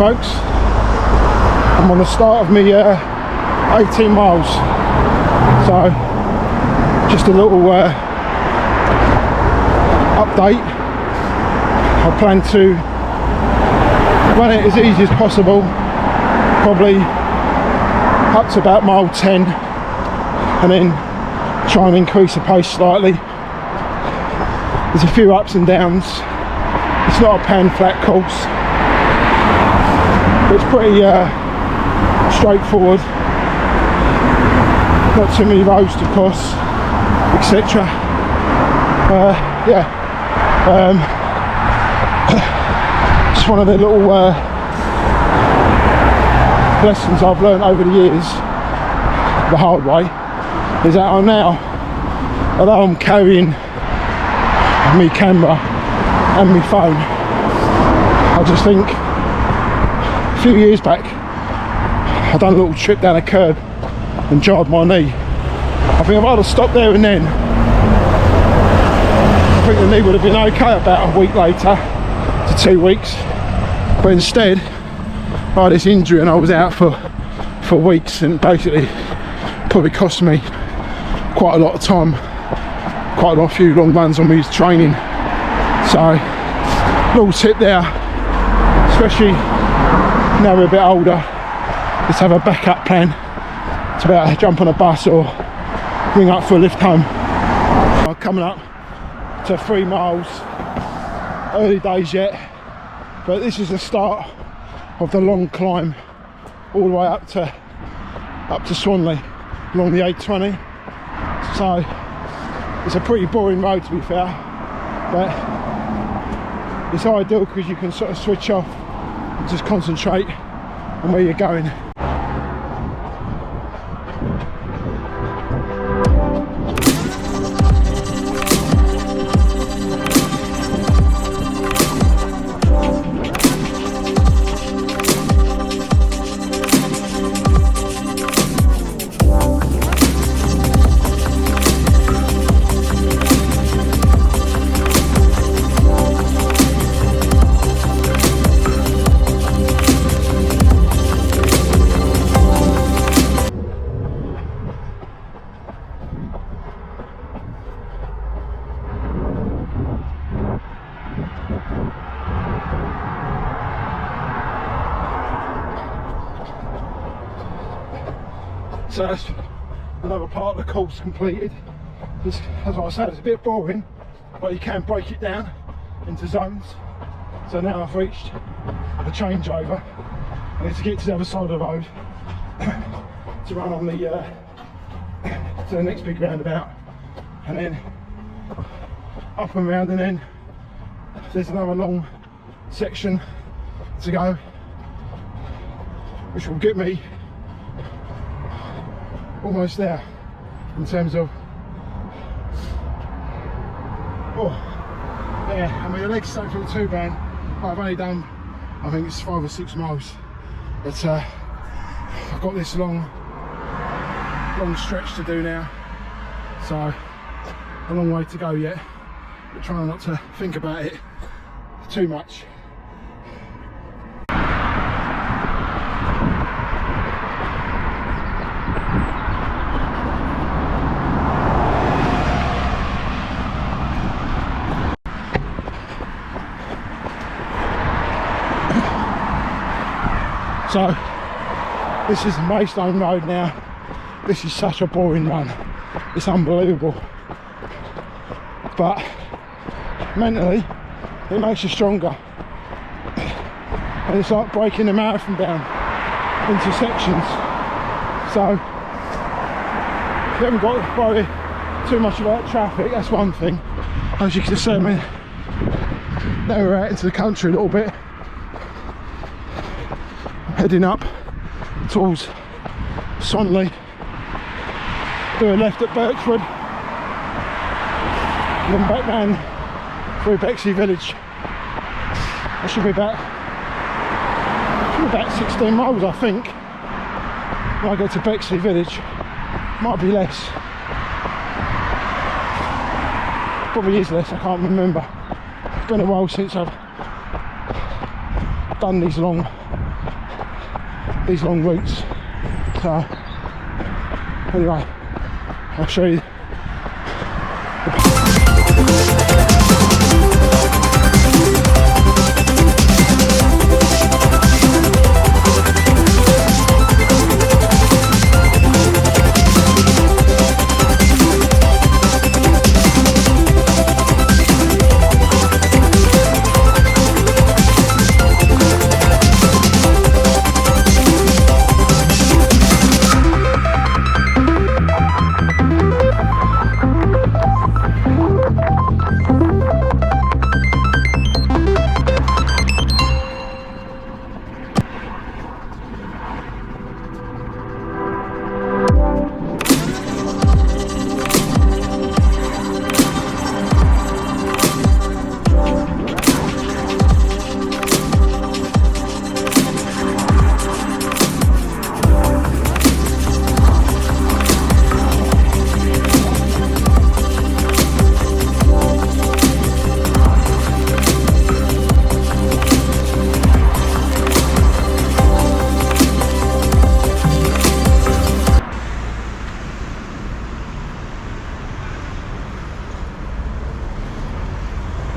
folks. I'm on the start of me 18 miles, so just a little update. I plan to run it as easy as possible, probably up to about mile 10, and then try and increase the pace slightly. There's a few ups and downs. It's not a pan flat course. It's pretty straightforward. Not too many roads to cross, etc. It's one of the little lessons I've learned over the years, the hard way, is that I'm now, although I'm carrying my camera and my phone, I just think a few years back I done a little trip down a curb and jarred my knee. I think if I'd have stopped there and then, I think the knee would have been okay about a week later to 2 weeks, but instead I had this injury and I was out for weeks, and basically probably cost me quite a lot of time, quite a few long runs on me training. So little tip there, especially now we're a bit older, let's have a backup plan to be able to jump on a bus or ring up for a lift home. I'm coming up to 3 miles, early days yet, but this is the start of the long climb all the way up to Swanley along the A20. So it's a pretty boring road, to be fair, but it's ideal because you can sort of switch off and just concentrate on where you're going. So that's another part of the course completed. This, as I said, it's a bit boring, but you can break it down into zones. So now I've reached a changeover. I need to get to the other side of the road to run on the to the next big roundabout, and then up and round, and then there's another long section to go, which will get me almost there in terms of, oh yeah, I mean the legs don't feel too bad. I've only done, I think it's 5 or 6 miles, but I've got this long stretch to do now, so a long way to go yet, but trying not to think about it too much. So this is Maidstone Road now. This is such a boring run, it's unbelievable, but mentally it makes you stronger, and it's like breaking the marathon down into sections. So if you haven't got to worry too much about traffic, that's one thing. As you can see, I mean, now we're out into the country a little bit, heading up towards Swanley, do a left at Birchwood, and then back round through Bexley Village. That should be about 16 miles, I think, when I get to Bexley Village. Might be less, probably is less, I can't remember. It's been a while since I've done these long these long routes. So anyway, I'll show you.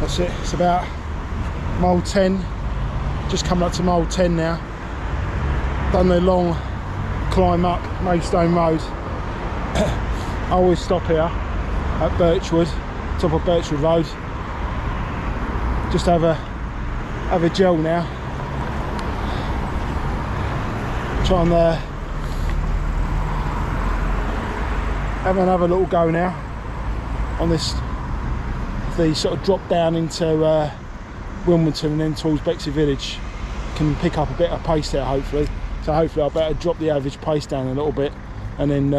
That's it, it's about mile 10, just coming up to mile 10 now. Done the long climb up Maidstone Road. I always stop here at Birchwood, top of Birchwood Road. Just have a gel now. Try and have another little go now on this. The sort of drop down into Wilmington and then towards Bexley Village. Can pick up a bit of pace there hopefully. So hopefully I'll better drop the average pace down a little bit, and then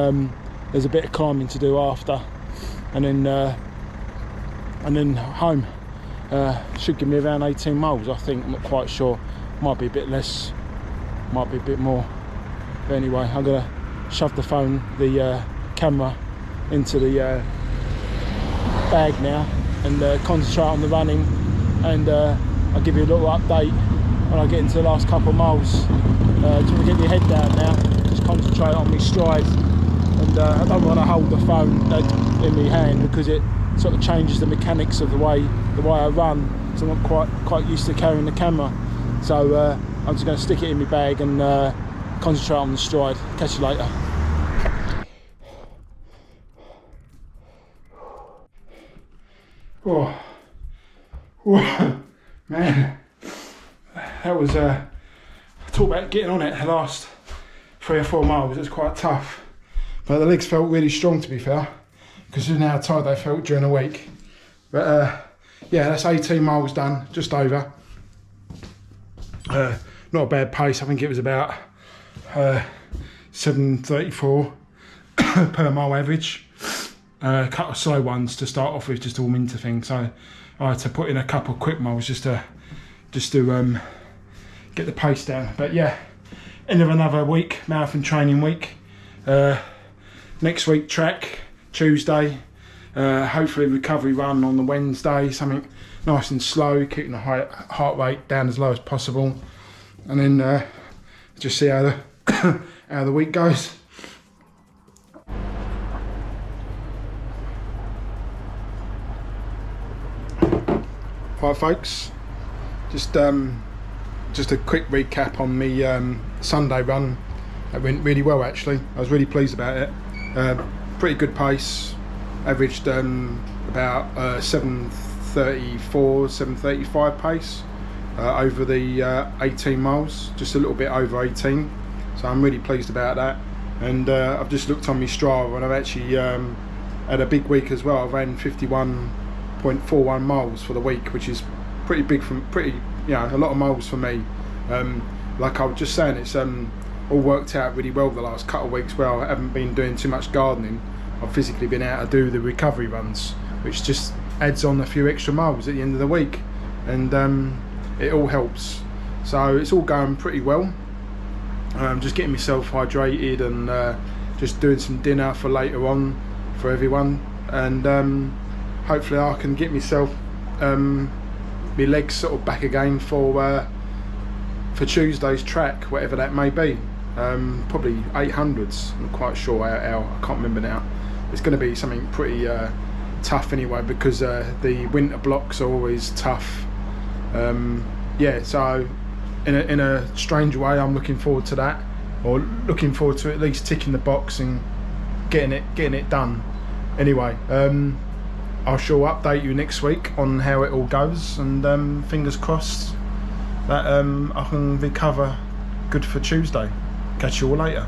there's a bit of climbing to do after, and then home. Should give me around 18 miles I think. I'm not quite sure, might be a bit less, might be a bit more, but anyway I'm gonna shove the camera into the bag now and concentrate on the running, and I'll give you a little update when I get into the last couple of miles. Just want to get my head down now, just concentrate on my stride, and I don't want to hold the phone in my hand because it sort of changes the mechanics of the way I run, so I'm not quite used to carrying the camera. So I'm just going to stick it in my bag and concentrate on the stride. Catch you later. Oh, man, that was talk about getting on it the last 3 or 4 miles. It was quite tough, but the legs felt really strong, to be fair, because of how tired they felt during the week. But yeah, that's 18 miles done, just over. Not a bad pace. I think it was about 7:34 per mile average. A couple of slow ones to start off with, just to warm into things. So I had to put in a couple of quick miles just to get the pace down. But yeah, end of another week, marathon training week. Next week track Tuesday. Hopefully recovery run on the Wednesday. Something nice and slow, keeping the heart rate down as low as possible, and then just see how the how the week goes. Right folks, just a quick recap on the Sunday run. It went really well actually. I was really pleased about it. Pretty good pace, averaged about 7:34, 7:35 pace over the 18 miles, just a little bit over 18. So I'm really pleased about that. And I've just looked on my Strava and I've actually had a big week as well. I ran 51.41 miles for the week, which is pretty big, a lot of miles for me. Like I was just saying, it's all worked out really well the last couple of weeks. Well, I haven't been doing too much gardening. I've physically been able to do the recovery runs, which just adds on a few extra miles at the end of the week, and it all helps. So it's all going pretty well. Just getting myself hydrated and just doing some dinner for later on for everyone, and hopefully I can get myself my legs sort of back again for Tuesday's track, whatever that may be. probably 800s. I'm not quite sure how, I can't remember now. It's going to be something pretty tough anyway, because the winter blocks are always tough. Yeah, so in a strange way, I'm looking forward to that, or looking forward to at least ticking the box and getting it done. Anyway, I shall update you next week on how it all goes, and fingers crossed that I can recover good for Tuesday. Catch you all later.